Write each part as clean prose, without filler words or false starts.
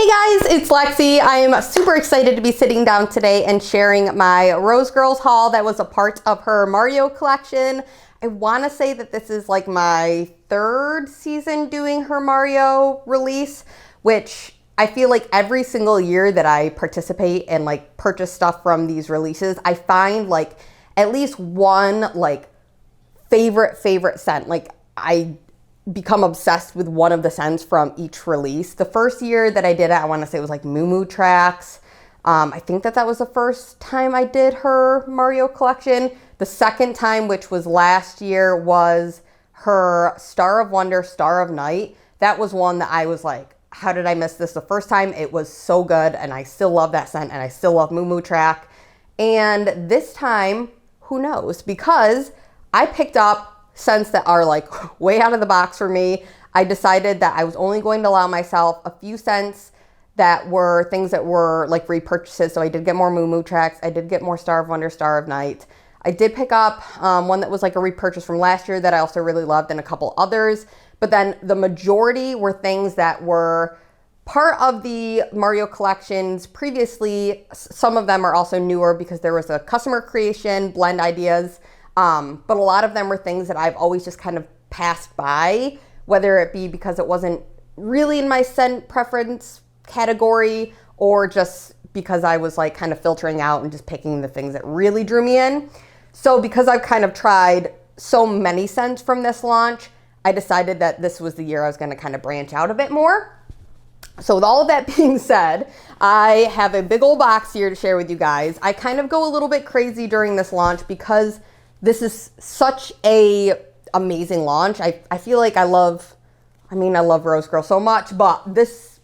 Hey guys, it's Lexi. I am super excited to be sitting down today and sharing my Rose Girls haul that was a part of her Mario collection. I want to say that this is like my third season doing her Mario release, which I feel like every single year that I participate and like purchase stuff from these releases, I find like at least one like favorite scent. Like I become obsessed with one of the scents from each release. The first year that I did it, I want to say it was like Moo Moo Tracks. I think that was the first time I did her Mario collection. The second time, which was last year, was her Star of Wonder, Star of Night. That was one that I was like, how did I miss this the first time? It was so good, and I still love that scent, and I still love Moo Moo Track. And this time, who knows? Because I picked up scents that are like way out of the box for me. I decided that I was only going to allow myself a few scents that were things that were like repurchases. So I did get more Moo Moo Tracks. I did get more Star of Wonder, Star of Night. I did pick up one that was like a repurchase from last year that I also really loved, and a couple others. But then the majority were things that were part of the Mario collections previously. Some of them are also newer because there was a customer creation, blend ideas. But a lot of them were things that I've always just kind of passed by, whether it be because it wasn't really in my scent preference category or just because I was like kind of filtering out and just picking the things that really drew me in. So because I've kind of tried so many scents from this launch, I decided that this was the year I was going to kind of branch out a bit more. So with all of that being said, I have a big old box here to share with you guys. I kind of go a little bit crazy during this launch because this is such a amazing launch. I feel like I love Rose Girl so much, but this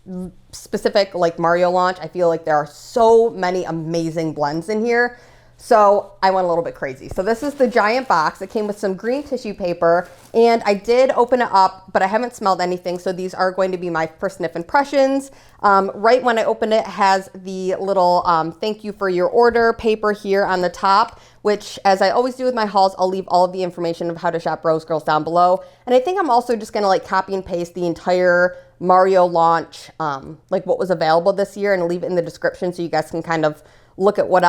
specific like Mario launch, I feel like there are so many amazing blends in here. So I went a little bit crazy. So this is the giant box. It came with some green tissue paper, and I did open it up, but I haven't smelled anything. So these are going to be my first sniff impressions. Right when I open it, it has the little thank you for your order paper here on the top, which, as I always do with my hauls, I'll leave all of the information of how to shop Rose Girls down below. And I think I'm also just gonna like copy and paste the entire Mario launch, like what was available this year, and leave it in the description so you guys can kind of look at what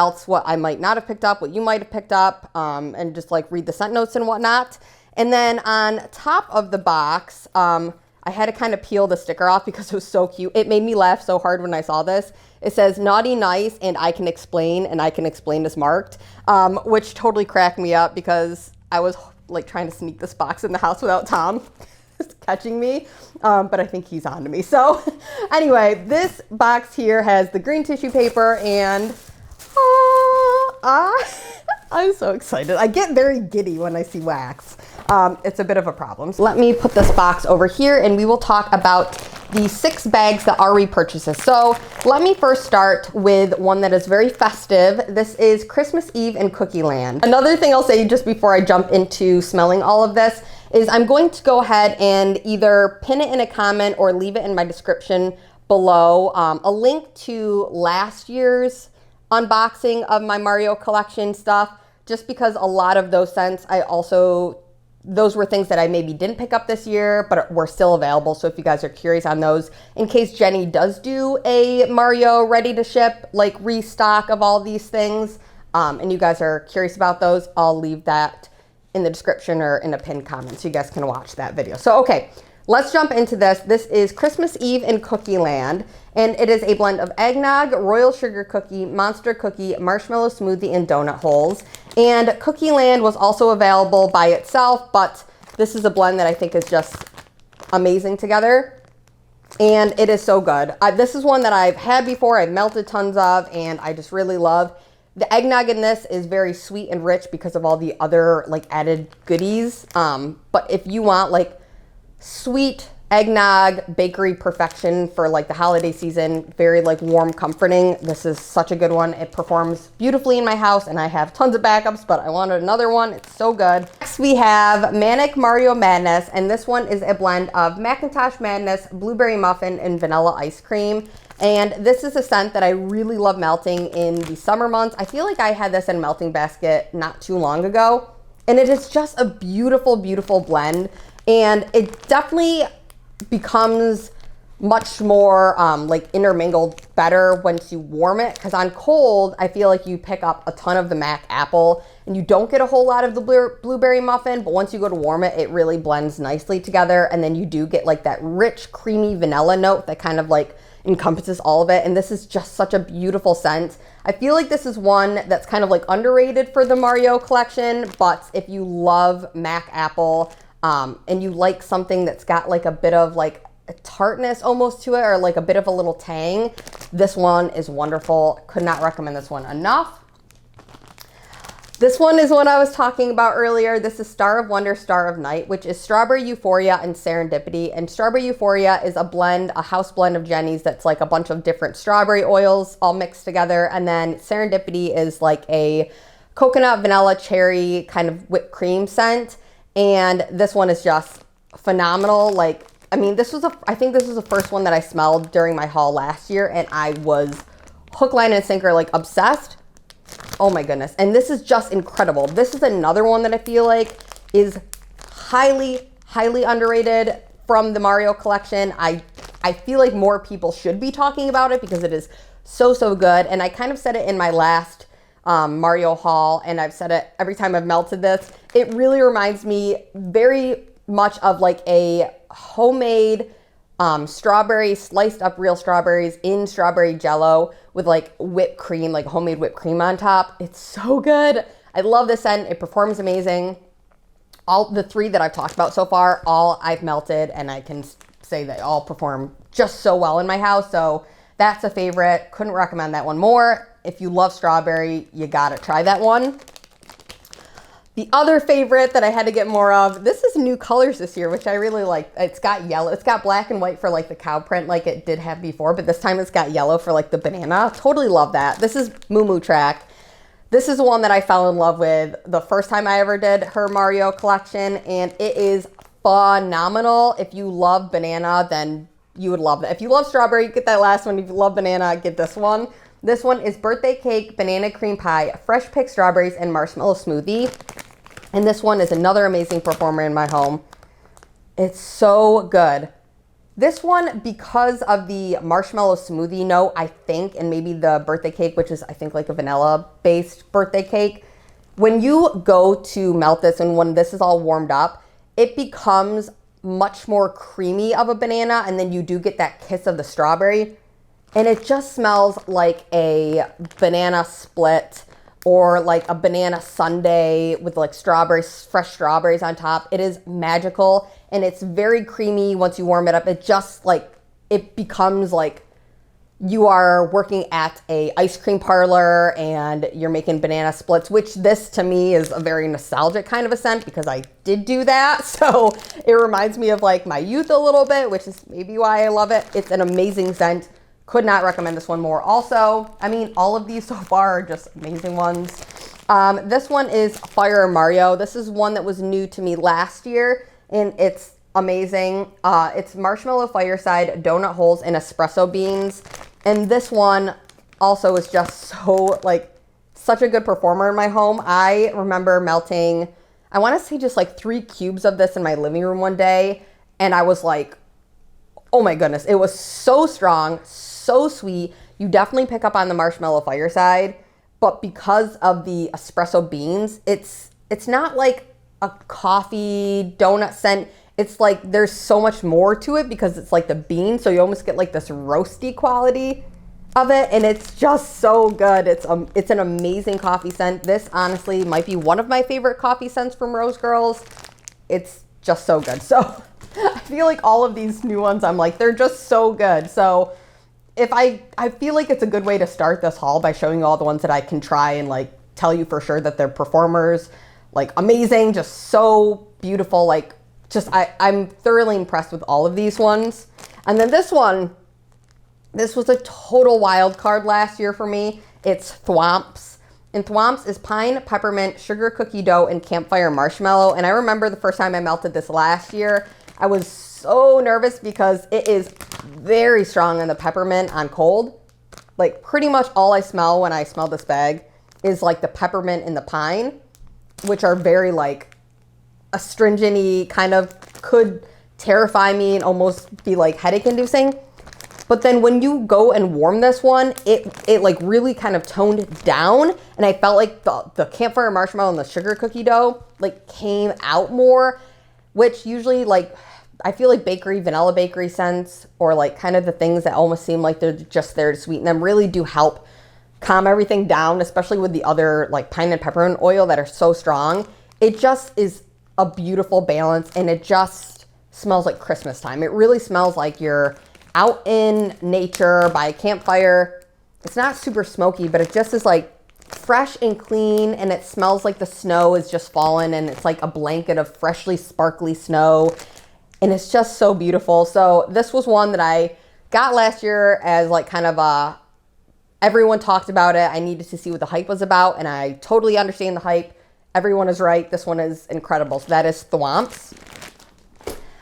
I might not have picked up, what you might have picked up, and just like read the scent notes and whatnot. And then on top of the box, I had to kind of peel the sticker off because it was so cute. It made me laugh so hard when I saw this. It says naughty, nice, and I can explain is marked, which totally cracked me up because I was like trying to sneak this box in the house without Tom catching me, but I think he's on to me. So anyway, this box here has the green tissue paper, and I'm so excited. I get very giddy when I see wax. It's a bit of a problem. So let me put this box over here, and we will talk about the 6 bags that are repurchases. So let me first start with one that is very festive. This is Christmas Eve in Cookie Land. Another thing I'll say just before I jump into smelling all of this is I'm going to go ahead and either pin it in a comment or leave it in my description below, a link to last year's unboxing of my Mario collection stuff, just because a lot of those scents those were things that I maybe didn't pick up this year, but were still available. So if you guys are curious on those, in case Jenny does do a Mario ready to ship, like restock of all these things, and you guys are curious about those, I'll leave that in the description or in a pinned comment so you guys can watch that video. So, okay, let's jump into this. This is Christmas Eve in Cookie Land, and it is a blend of eggnog, royal sugar cookie, monster cookie, marshmallow smoothie, and donut holes. And Cookie Land was also available by itself, but this is a blend that I think is just amazing together. And it is so good. This is one that I've had before, I've melted tons of, and I just really love. The eggnog in this is very sweet and rich because of all the other like added goodies. But if you want like sweet eggnog bakery perfection for like the holiday season, very like warm, comforting, this is such a good one. It performs beautifully in my house, and I have tons of backups, but I wanted another one. It's so good. Next we have Manic Mario Madness, and this one is a blend of Macintosh Madness, blueberry muffin, and vanilla ice cream. And this is a scent that I really love melting in the summer months. I feel like I had this in Melting Basket not too long ago, and it is just a beautiful, beautiful blend. And it definitely becomes much more like intermingled better once you warm it, because on cold I feel like you pick up a ton of the Mac apple and you don't get a whole lot of the blueberry muffin, but once you go to warm it, it really blends nicely together, and then you do get like that rich creamy vanilla note that kind of like encompasses all of it. And this is just such a beautiful scent. I feel like this is one that's kind of like underrated for the Mario collection, but if you love Mac apple and you like something that's got like a bit of like a tartness almost to it, or like a bit of a little tang, this one is wonderful. Could not recommend this one enough. This one is what I was talking about earlier. This is Star of Wonder, Star of Night, which is Strawberry Euphoria and Serendipity. And Strawberry Euphoria is a blend, a house blend of Jenny's that's like a bunch of different strawberry oils all mixed together. And then Serendipity is like a coconut, vanilla, cherry kind of whipped cream scent. And this one is just phenomenal. Like, I mean, I think this was the first one that I smelled during my haul last year, and I was hook, line, and sinker, like obsessed. Oh my goodness. And this is just incredible. This is another one that I feel like is highly, highly underrated from the Mario collection. I feel like more people should be talking about it because it is so, so good. And I kind of said it in my last Mario haul, and I've said it every time I've melted this. It really reminds me very much of like a homemade strawberry, sliced up real strawberries in strawberry jello with like whipped cream, like homemade whipped cream on top. It's so good. I love this scent. It performs amazing. All the three that I've talked about so far, all I've melted, and I can say they all perform just so well in my house. So that's a favorite. Couldn't recommend that one more. If you love strawberry, you gotta try that one. The other favorite that I had to get more of, this is new colors this year, which I really like. It's got yellow. It's got black and white for like the cow print like it did have before, but this time it's got yellow for like the banana. Totally love that. This is Moo Moo Track. This is one that I fell in love with the first time I ever did her Mario collection, and it is phenomenal. If you love banana, then you would love that. If you love strawberry, get that last one. If you love banana, get this one. This one is birthday cake, banana cream pie, fresh picked strawberries, and marshmallow smoothie. And this one is another amazing performer in my home. It's so good. This one, because of the marshmallow smoothie note, I think, and maybe the birthday cake, which is, I think, like a vanilla-based birthday cake, when you go to melt this and when this is all warmed up, it becomes much more creamy of a banana, and then you do get that kiss of the strawberry. And it just smells like a banana split or like a banana sundae with like strawberries, fresh strawberries on top. It is magical, and it's very creamy once you warm it up. It just like, it becomes like you are working at a ice cream parlor and you're making banana splits, which this to me is a very nostalgic kind of a scent because I did do that. So it reminds me of like my youth a little bit, which is maybe why I love it. It's an amazing scent. Could not recommend this one more. Also, I mean, all of these so far are just amazing ones. This one is Fire Mario. This is one that was new to me last year, and it's amazing. It's marshmallow fireside, donut holes, and espresso beans. And this one also is just so, like, such a good performer in my home. I remember melting, I want to say just like 3 cubes of this in my living room one day, and I was like, oh my goodness, it was so strong, so sweet. You definitely pick up on the marshmallow fireside, but because of the espresso beans, it's not like a coffee donut scent. It's like there's so much more to it because it's like the bean, so you almost get like this roasty quality of it, and it's just so good. It's an amazing coffee scent. This honestly might be one of my favorite coffee scents from Rose Girls. It's just so good. So I feel like all of these new ones, I'm like, they're just so good. So if I feel like it's a good way to start this haul by showing you all the ones that I can try and like tell you for sure that they're performers, like amazing, just so beautiful. Like just, I'm thoroughly impressed with all of these ones. And then this one, this was a total wild card last year for me. It's Thwomps. And Thwomps is pine, peppermint, sugar cookie dough, and campfire marshmallow. And I remember the first time I melted this last year, I was so nervous because it is very strong in the peppermint on cold. Like pretty much all I smell when I smell this bag is like the peppermint and the pine, which are very like astringent-y, kind of could terrify me and almost be like headache inducing. But then when you go and warm this one, it like really kind of toned down. And I felt like the campfire marshmallow and the sugar cookie dough like came out more, which usually like, I feel like vanilla bakery scents, or like kind of the things that almost seem like they're just there to sweeten them, really do help calm everything down, especially with the other like pine and peppermint oil that are so strong. It just is a beautiful balance, and it just smells like Christmas time. It really smells like you're out in nature by a campfire. It's not super smoky, but it just is like fresh and clean, and it smells like the snow is just fallen, and it's like a blanket of freshly sparkly snow, and it's just so beautiful. So this was one that I got last year as like kind of everyone talked about it. I needed to see what the hype was about, and I totally understand the hype. Everyone is right. This one is incredible. So that is Thwomps.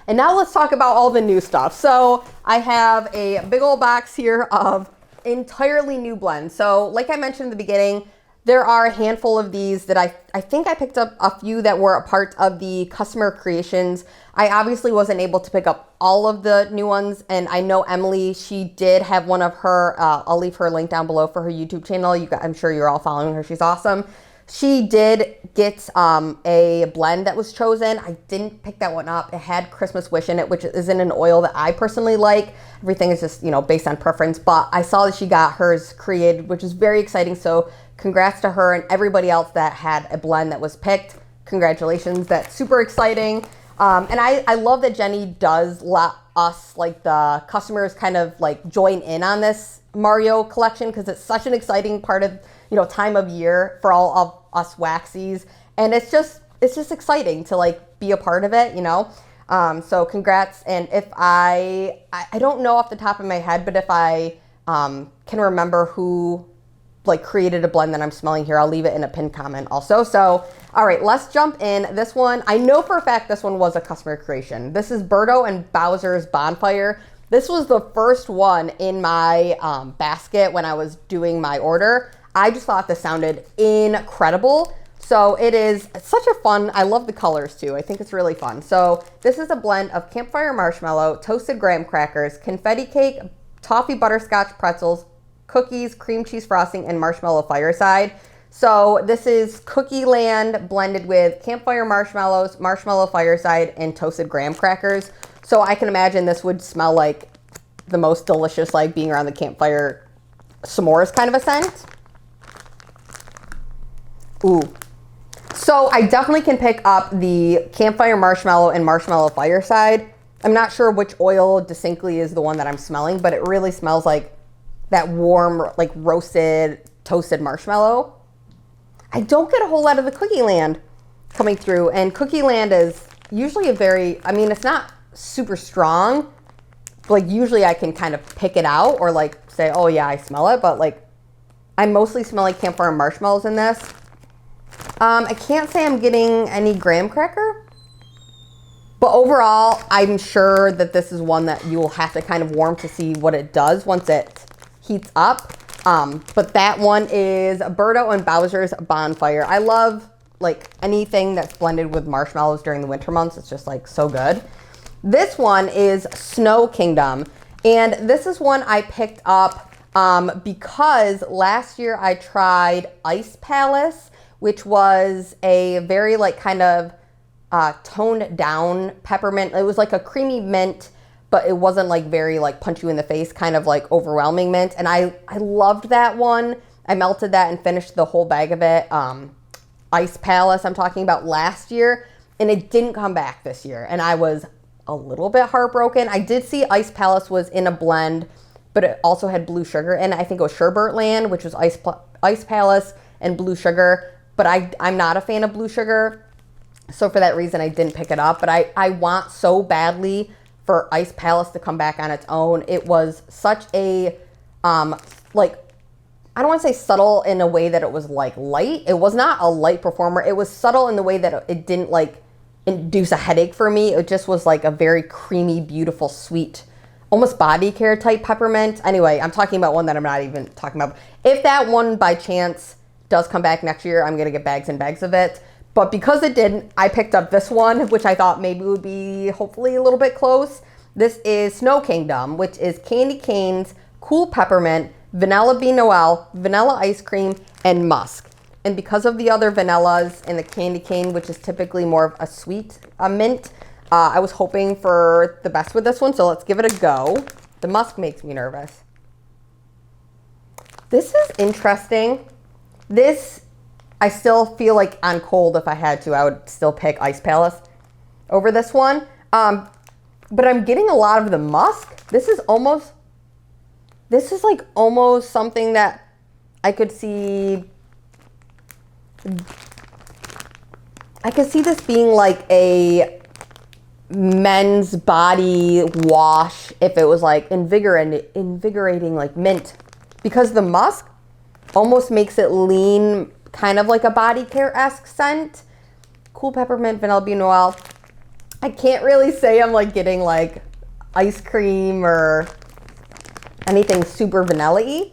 And now let's talk about all the new stuff. So I have a big old box here of entirely new blends. So like I mentioned in the beginning, there are a handful of these that I think I picked up a few that were a part of the customer creations. I obviously wasn't able to pick up all of the new ones, and I know Emily, she did have one of her, I'll leave her link down below for her YouTube channel. I'm sure you're all following her. She's awesome. She did get a blend that was chosen. I didn't pick that one up. It had Christmas Wish in it, which isn't an oil that I personally like. Everything is just, based on preference, but I saw that she got hers created, which is very exciting. So congrats to her and everybody else that had a blend that was picked. Congratulations. That's super exciting. And I love that Jenny does let us, like the customers, kind of like join in on this Mario collection, because it's such an exciting part of, time of year for all of us waxies. And it's just exciting to like be a part of it, So congrats. And if I don't know off the top of my head, but if I can remember who like created a blend that I'm smelling here, I'll leave it in a pinned comment also. So, all right, let's jump in. This one, I know for a fact this one was a customer creation. This is Birdo and Bowsers Bonfire. This was the first one in my basket when I was doing my order. I just thought this sounded incredible. So it is such a fun, I love the colors too. I think it's really fun. So this is a blend of campfire marshmallow, toasted graham crackers, confetti cake, toffee butterscotch pretzels, cookies, cream cheese frosting, and marshmallow fireside. So this is Cookie Land blended with campfire marshmallows, marshmallow fireside, and toasted graham crackers. So I can imagine this would smell like the most delicious, like being around the campfire s'mores kind of a scent. Ooh. So I definitely can pick up the campfire marshmallow and marshmallow fireside. I'm not sure which oil distinctly is the one that I'm smelling, but it really smells like that warm, like roasted, toasted marshmallow. I don't get a whole lot of the Cookie Land coming through, and Cookie Land is usually it's not super strong. Like usually I can kind of pick it out or like say, oh yeah, I smell it, but like I'm mostly smelling campfire marshmallows in this. I can't say I'm getting any graham cracker, but overall, I'm sure that this is one that you will have to kind of warm to see what it does once it heats up. But that one is Birdo and Bowsers Bonfire. I love like anything that's blended with marshmallows during the winter months. It's just like so good. This one is Snow Kingdom. And this is one I picked up because last year I tried Ice Palace, which was a very like kind of toned down peppermint. It was like a creamy mint, but it wasn't like very like punch you in the face, kind of like overwhelming mint. And I loved that one. I melted that and finished the whole bag of it. Ice Palace I'm talking about last year, and it didn't come back this year. And I was a little bit heartbroken. I did see Ice Palace was in a blend, but it also had blue sugar. And I think it was Sherbet Land, which was Ice Palace and blue sugar. But I'm not a fan of blue sugar. So for that reason, I didn't pick it up. But I want so badly for Ice Palace to come back on its own. It was such a, like, I don't want to say subtle in a way that it was like light. It was not a light performer. It was subtle in the way that it didn't like induce a headache for me. It just was like a very creamy, beautiful, sweet, almost body care type peppermint. Anyway, I'm talking about one that I'm not even talking about. If that one by chance does come back next year, I'm going to get bags and bags of it. But because it didn't, I picked up this one, which I thought maybe would be hopefully a little bit close. This is Snow Kingdom, which is candy canes, cool peppermint, vanilla bean noel, vanilla ice cream, and musk. And because of the other vanillas in the candy cane, which is typically more of a sweet mint, I was hoping for the best with this one, so let's give it a go. The musk makes me nervous. This is interesting. This, I still feel like on cold, if I had to, I would still pick Ice Palace over this one. But I'm getting a lot of the musk. This is like almost something that I could see. I could see this being like a men's body wash if it was like invigorating like mint, because the musk almost makes it lean kind of like a body care-esque scent. Cool peppermint, vanilla bean noel. I can't really say I'm like getting like ice cream or anything super vanilla-y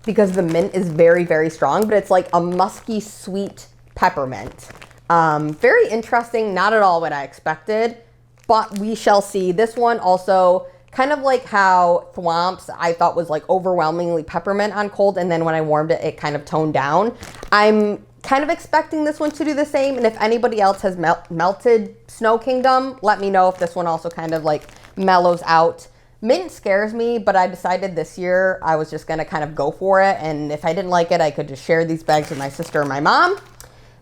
because the mint is very, very strong, but it's like a musky, sweet peppermint. Very interesting, not at all what I expected, but we shall see. This one also, kind of like how Thwomps I thought was like overwhelmingly peppermint on cold, and then when I warmed it, it kind of toned down. I'm kind of expecting this one to do the same, and if anybody else has melted Snow Kingdom, let me know if this one also kind of like mellows out. Mint scares me, but I decided this year I was just gonna kind of go for it, and if I didn't like it, I could just share these bags with my sister and my mom.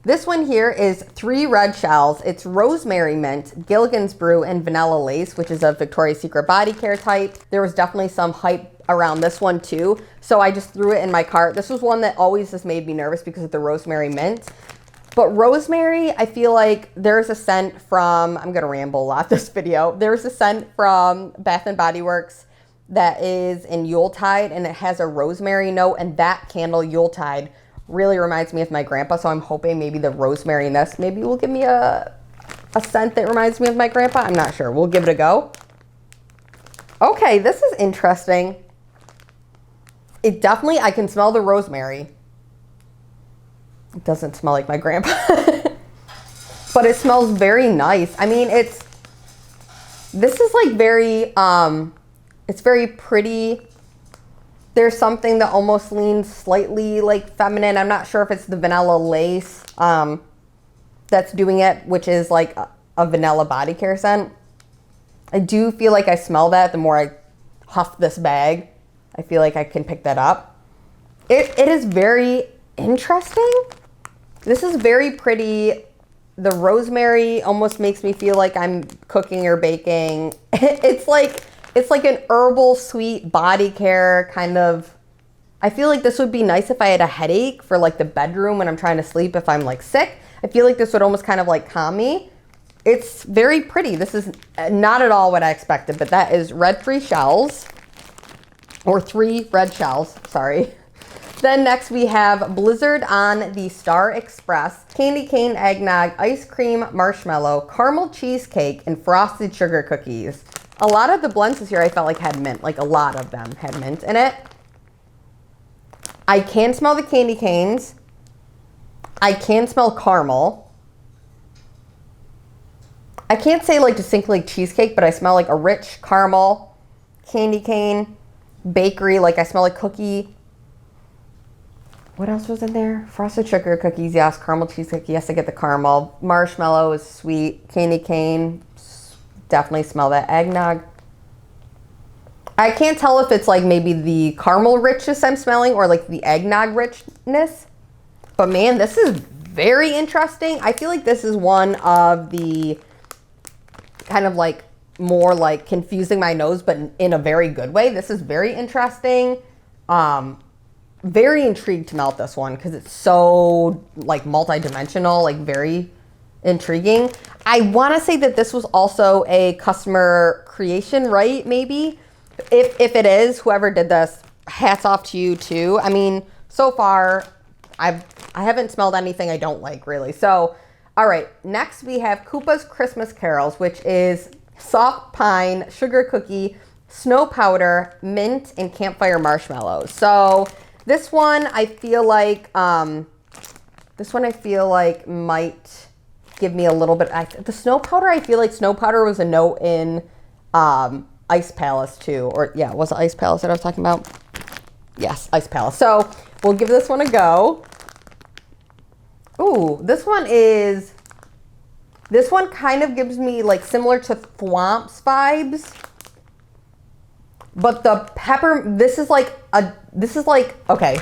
This one here is 3 red shells. It's rosemary mint, Gilligan's brew, and vanilla lace, which is a Victoria's Secret body care type. There was definitely some hype around this one too, so I just threw it in my cart. This was one that always just made me nervous because of the rosemary mint. But rosemary, I feel like there's a scent from, I'm gonna ramble a lot this video. There's a scent from Bath and Body Works that is in Yuletide, and it has a rosemary note, and that candle Yuletide really reminds me of my grandpa, so I'm hoping maybe the rosemary in this maybe will give me a scent that reminds me of my grandpa. I'm not sure. We'll give it a go. Okay, this is interesting. It definitely, I can smell the rosemary. It doesn't smell like my grandpa. But it smells very nice. I mean, this is like very, it's very pretty. There's something that almost leans slightly like feminine. I'm not sure if it's the vanilla lace that's doing it, which is like a vanilla body care scent. I do feel like I smell that the more I huff this bag. I feel like I can pick that up. It is very interesting. This is very pretty. The rosemary almost makes me feel like I'm cooking or baking. It's like an herbal sweet body care kind of. I feel like this would be nice if I had a headache for like the bedroom when I'm trying to sleep if I'm like sick. I feel like this would almost kind of like calm me. It's very pretty. This is not at all what I expected, but that is red 3 shells, or 3 red shells, sorry. Then next we have Blizzard on the Star Express, candy cane, eggnog, ice cream, marshmallow, caramel cheesecake, and frosted sugar cookies. A lot of the blends this year I felt like had mint, like a lot of them had mint in it. I can smell the candy canes. I can smell caramel. I can't say like distinctly cheesecake, but I smell like a rich caramel, candy cane, bakery, like I smell like cookie. What else was in there? Frosted sugar cookies, yes. Caramel cheesecake, yes, I get the caramel. Marshmallow is sweet. Candy cane, definitely smell that. Eggnog. I can't tell if it's like maybe the caramel richness I'm smelling or like the eggnog richness. But man, this is very interesting. I feel like this is one of the kind of like more like confusing my nose, but in a very good way. This is very interesting. Very intrigued to melt this one because it's so like multi-dimensional, like very intriguing. I want to say that this was also a customer creation, right? Maybe if it is, whoever did this, hats off to you too. I mean, so far I haven't smelled anything I don't like really. So, all right, next we have Koopa's Christmas Carols, which is soft pine, sugar cookie, snow powder, mint, and campfire marshmallows. So this one I feel like might give me a little bit. The snow powder, I feel like snow powder was a note in Ice Palace too. Or yeah, was it Ice Palace that I was talking about? Yes, Ice Palace. So we'll give this one a go. Ooh, this one kind of gives me like similar to Thwomps vibes. But the pepper, this is like, okay,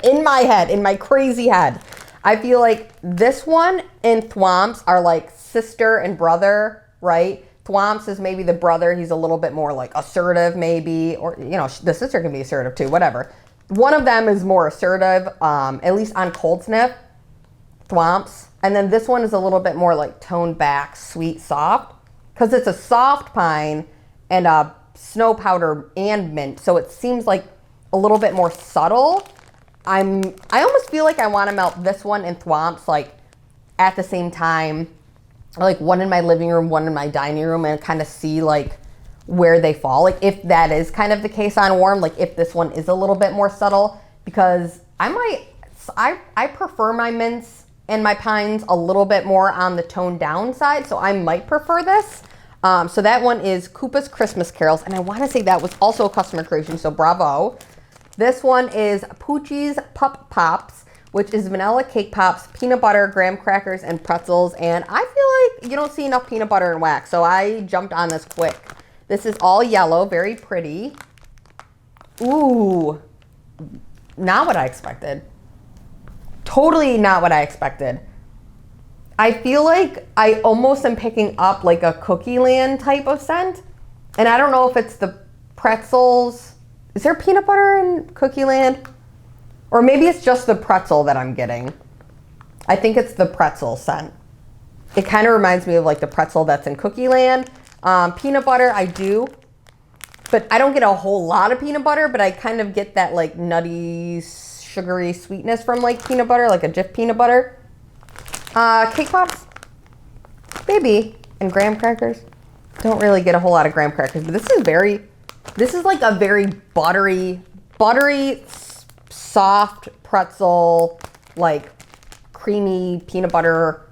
in my head, in my crazy head, I feel like this one and Thwomps are like sister and brother, right? Thwomps is maybe the brother. He's a little bit more like assertive maybe, or, you know, the sister can be assertive too, whatever. One of them is more assertive, at least on cold sniff, Thwomps. And then this one is a little bit more like toned back, sweet, soft, because it's a soft pine and a snow powder and mint. So it seems like a little bit more subtle. I almost feel like I want to melt this one and Thwomps like at the same time, like one in my living room, one in my dining room, and kind of see like where they fall. Like if that is kind of the case on warm, like if this one is a little bit more subtle, because I prefer my mints and my pines a little bit more on the toned down side. So I might prefer this. So that one is Koopa's Christmas Carols. And I want to say that was also a customer creation. So bravo. This one is Poochie's Pup Pops, which is vanilla cake pops, peanut butter, graham crackers, and pretzels. And I feel like you don't see enough peanut butter and wax, so I jumped on this quick. This is all yellow, very pretty. Ooh, not what I expected. Totally not what I expected. I feel like I almost am picking up like a Cookie Land type of scent. And I don't know if it's the pretzels. Is there peanut butter in Cookie Land? Or maybe it's just the pretzel that I'm getting. I think it's the pretzel scent. It kind of reminds me of like the pretzel that's in Cookie Land. Peanut butter, I do. But I don't get a whole lot of peanut butter, but I kind of get that like nutty, sugary sweetness from like peanut butter, like a Jif peanut butter. Cake pops, maybe, and graham crackers. Don't really get a whole lot of graham crackers, but this is like a very buttery, soft pretzel, like creamy peanut butter.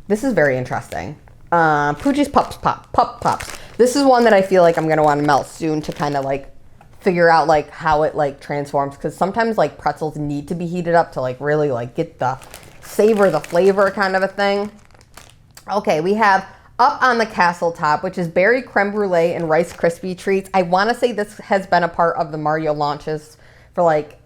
This is very interesting. Poochie's Pup Pops. This is one that I feel like I'm gonna want to melt soon to kind of like figure out like how it like transforms, because sometimes like pretzels need to be heated up to like really like get the savor, the flavor kind of a thing. Okay, we have Up on the Castle Top, which is berry creme brulee and Rice Krispie treats. I want to say this has been a part of the Mario launches for like,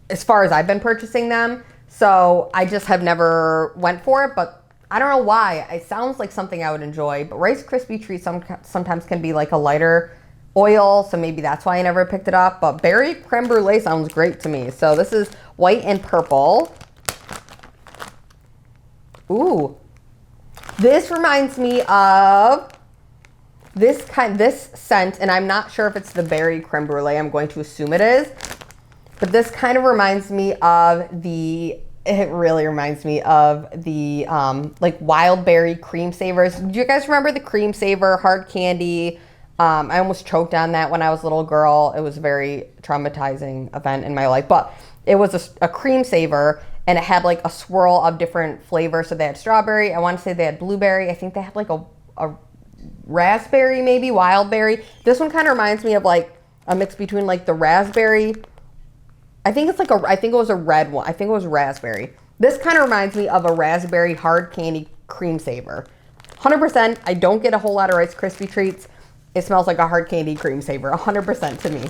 as far as I've been purchasing them. So I just have never went for it, but I don't know why. It sounds like something I would enjoy, but Rice Krispie treats sometimes can be like a lighter oil, so maybe that's why I never picked it up. But berry creme brulee sounds great to me. So this is white and purple. Ooh, this reminds me of this scent, and I'm not sure if it's the berry creme brulee. I'm going to assume it is, but this kind of reminds me of it really reminds me of the like wild berry cream savers. Do you guys remember the cream saver hard candy? I almost choked on that when I was a little girl. It was a very traumatizing event in my life, but it was a cream saver, and it had like a swirl of different flavors. So they had strawberry. I want to say they had blueberry. I think they had like a raspberry, maybe wild berry. This one kind of reminds me of like a mix between like the raspberry. I think it was a red one. I think it was raspberry. This kind of reminds me of a raspberry hard candy cream saver. 100%. I don't get a whole lot of Rice Krispie treats. It smells like a hard candy cream saver. 100% to me.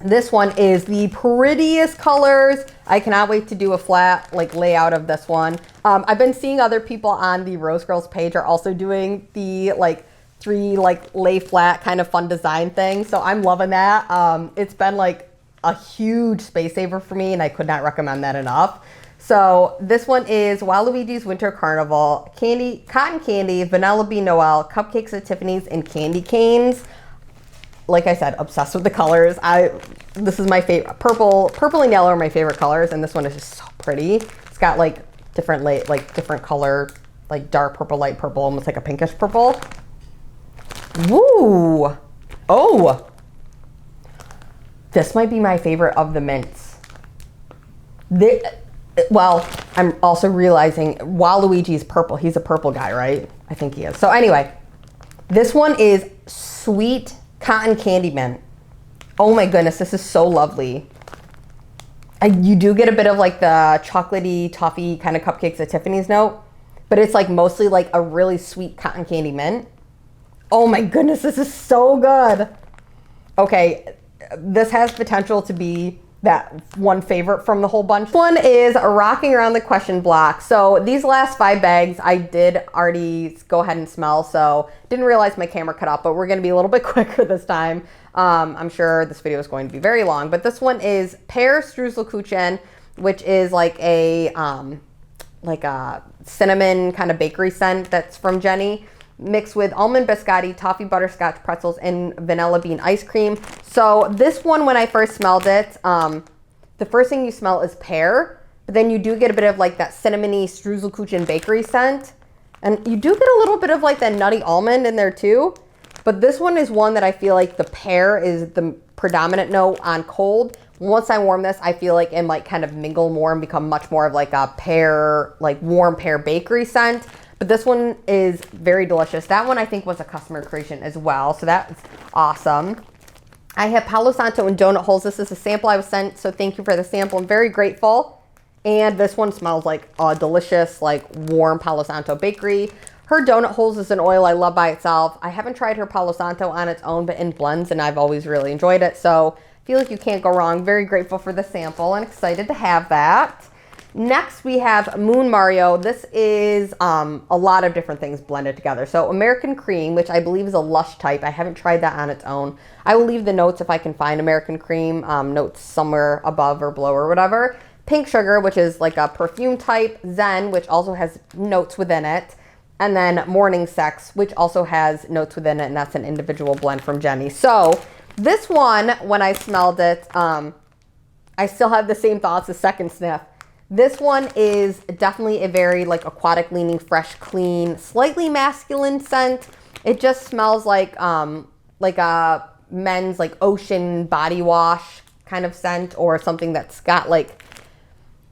This one is the prettiest colors. I cannot wait to do a flat like layout of this one. I've been seeing other people on the Rose Girls page are also doing the like 3 like lay flat kind of fun design thing. So I'm loving that. It's been like a huge space saver for me, and I could not recommend that enough. So this one is Waluigi's Winter Carnival, candy, cotton candy, vanilla bean Noel, cupcakes at Tiffany's, and candy canes. Like I said, obsessed with the colors. This is my favorite. Purple and yellow are my favorite colors, and this one is just so pretty. It's got like different color, like dark purple, light purple, almost like a pinkish purple. Woo! Oh! This might be my favorite of the mints. Well, I'm also realizing Waluigi's purple. He's a purple guy, right? I think he is. So anyway, this one is sweet cotton candy mint. Oh my goodness, this is so lovely. You do get a bit of like the chocolatey toffee kind of cupcakes at Tiffany's note, but it's like mostly like a really sweet cotton candy mint. Oh my goodness, this is so good. Okay, this has potential to be that one favorite from the whole bunch. This one is rocking around the question block. So these last 5 bags I did already go ahead and smell, so didn't realize my camera cut off, but we're gonna be a little bit quicker this time. I'm sure this video is going to be very long, but this one is pear streuselkuchen, which is like a cinnamon kind of bakery scent that's from Jenny, mixed with almond biscotti, toffee butterscotch pretzels, and vanilla bean ice cream. So this one, when I first smelled it, the first thing you smell is pear, but then you do get a bit of like that cinnamony streuselkuchen bakery scent. And you do get a little bit of like that nutty almond in there too. But this one is one that I feel like the pear is the predominant note on cold. Once I warm this, I feel like it might kind of mingle more and become much more of like a pear, like warm pear bakery scent. But this one is very delicious. That one I think was a customer creation as well. So that's awesome. I have Palo Santo and donut holes. This is a sample I was sent, so thank you for the sample. I'm very grateful. And this one smells like a delicious, like warm Palo Santo bakery. Her donut holes is an oil I love by itself. I haven't tried her Palo Santo on its own, but in blends, and I've always really enjoyed it. So I feel like you can't go wrong. Very grateful for the sample and excited to have that. Next, we have Moon Mario. This is a lot of different things blended together. So American Cream, which I believe is a lush type. I haven't tried that on its own. I will leave the notes if I can find American Cream notes somewhere above or below or whatever. Pink Sugar, which is like a perfume type. Zen, which also has notes within it. And then Morning Sex, which also has notes within it, and that's an individual blend from Jenny. So this one, when I smelled it, I still have the same thoughts the second sniff. This one is definitely a very like aquatic leaning, fresh, clean, slightly masculine scent. It just smells like a men's like ocean body wash kind of scent, or something that's got like,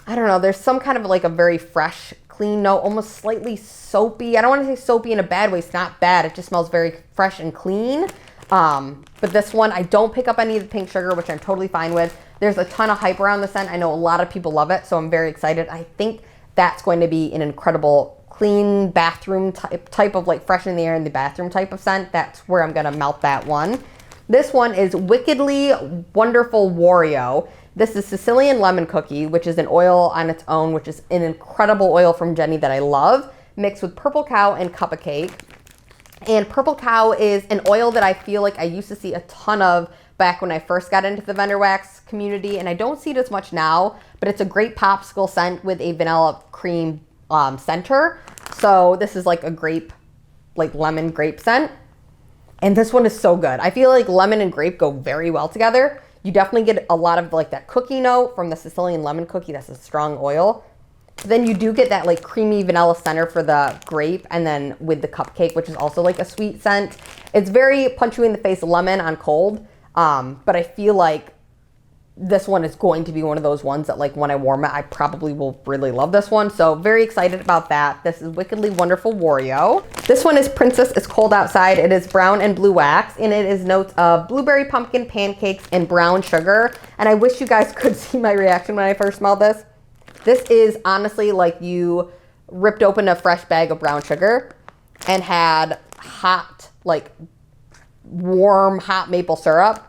I don't know, there's some kind of like a very fresh, clean note, almost slightly soapy. I don't want to say soapy in a bad way. It's not bad. It just smells very fresh and clean. But this one, I don't pick up any of the pink sugar, which I'm totally fine with. There's a ton of hype around the scent. I know a lot of people love it, so I'm very excited. I think that's going to be an incredible clean bathroom type of like fresh in the air in the bathroom type of scent. That's where I'm going to melt that one. This one is Wickedly Wonderful Wario. This is Sicilian Lemon Cookie, which is an oil on its own, which is an incredible oil from Jenny that I love, mixed with Purple Cow and Cupcake. And Purple Cow is an oil that I feel like I used to see a ton of back when I first got into the vendor wax community, and I don't see it as much now, but it's a great popsicle scent with a vanilla cream center. So this is like a grape, like lemon grape scent. And this one is so good. I feel like lemon and grape go very well together. You definitely get a lot of like that cookie note from the Sicilian Lemon Cookie. That's a strong oil. Then you do get that like creamy vanilla center for the grape, and then with the Cupcake, which is also like a sweet scent. It's very punch you in the face lemon on cold, but I feel like this one is going to be one of those ones that like when I warm it, I probably will really love this one. So very excited about that. This is Wickedly Wonderful Wario. This one is Princess It's Cold Outside. It is brown and blue wax, and it is notes of blueberry pumpkin pancakes and brown sugar. And I wish you guys could see my reaction when I first smelled this. This is honestly like you ripped open a fresh bag of brown sugar and had hot, like warm, hot maple syrup.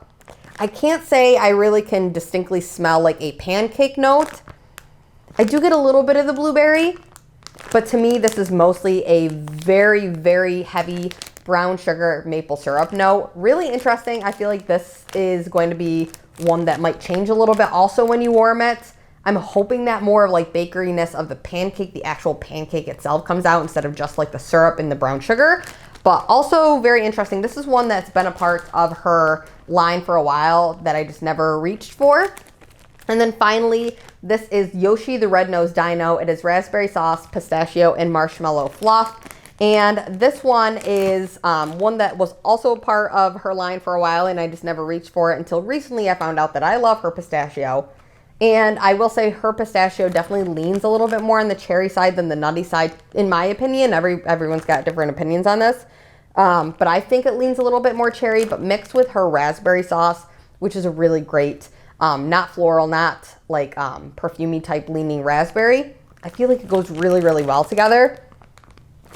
I can't say I really can distinctly smell like a pancake note. I do get a little bit of the blueberry, but to me, this is mostly a very, very heavy brown sugar maple syrup note. Really interesting. I feel like this is going to be one that might change a little bit also when you warm it. I'm hoping that more of like bakeryness of the pancake, the actual pancake itself, comes out instead of just like the syrup and the brown sugar. But also very interesting. This is one that's been a part of her line for a while that I just never reached for. And then finally, this is Yoshi the Red-Nosed Dino. It is raspberry sauce, pistachio, and marshmallow fluff. And this one is one that was also a part of her line for a while, and I just never reached for it until recently. I found out that I love her pistachio. And I will say her pistachio definitely leans a little bit more on the cherry side than the nutty side, in my opinion. Everyone's got different opinions on this. But I think it leans a little bit more cherry, but mixed with her raspberry sauce, which is a really great, not floral, not like perfumey type leaning raspberry. I feel like it goes really, really well together.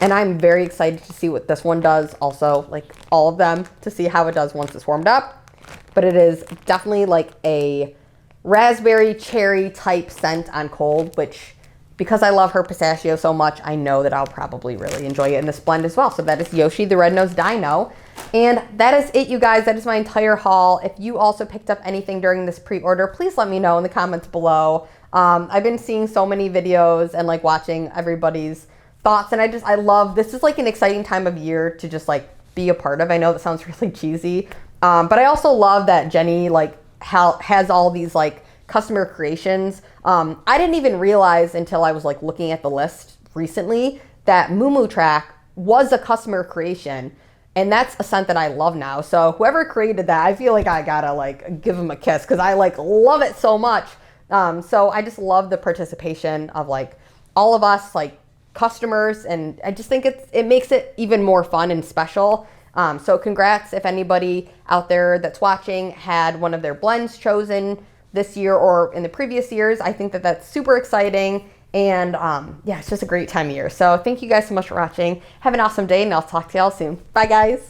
And I'm very excited to see what this one does also, like all of them, to see how it does once it's warmed up. But it is definitely like a raspberry cherry type scent on cold, which because I love her pistachio so much, I know that I'll probably really enjoy it in this blend as well. So that is Yoshi the Red-Nosed Dino. And that is it, you guys. That is my entire haul. If you also picked up anything during this pre-order, please let me know in the comments below. I've been seeing so many videos and like watching everybody's thoughts, and I love, this is like an exciting time of year to just like be a part of. I know that sounds really cheesy, but I also love that Jenny like has all these like customer creations. I didn't even realize until I was like looking at the list recently that Moo Moo Track was a customer creation, and that's a scent that I love now. So whoever created that, I feel like I gotta like give them a kiss because I like love it so much. So I just love the participation of like all of us like customers, and I just think it makes it even more fun and special. So congrats if anybody out there that's watching had one of their blends chosen this year or in the previous years. I think that that's super exciting, and yeah, it's just a great time of year. So thank you guys so much for watching. Have an awesome day, and I'll talk to y'all soon. Bye guys.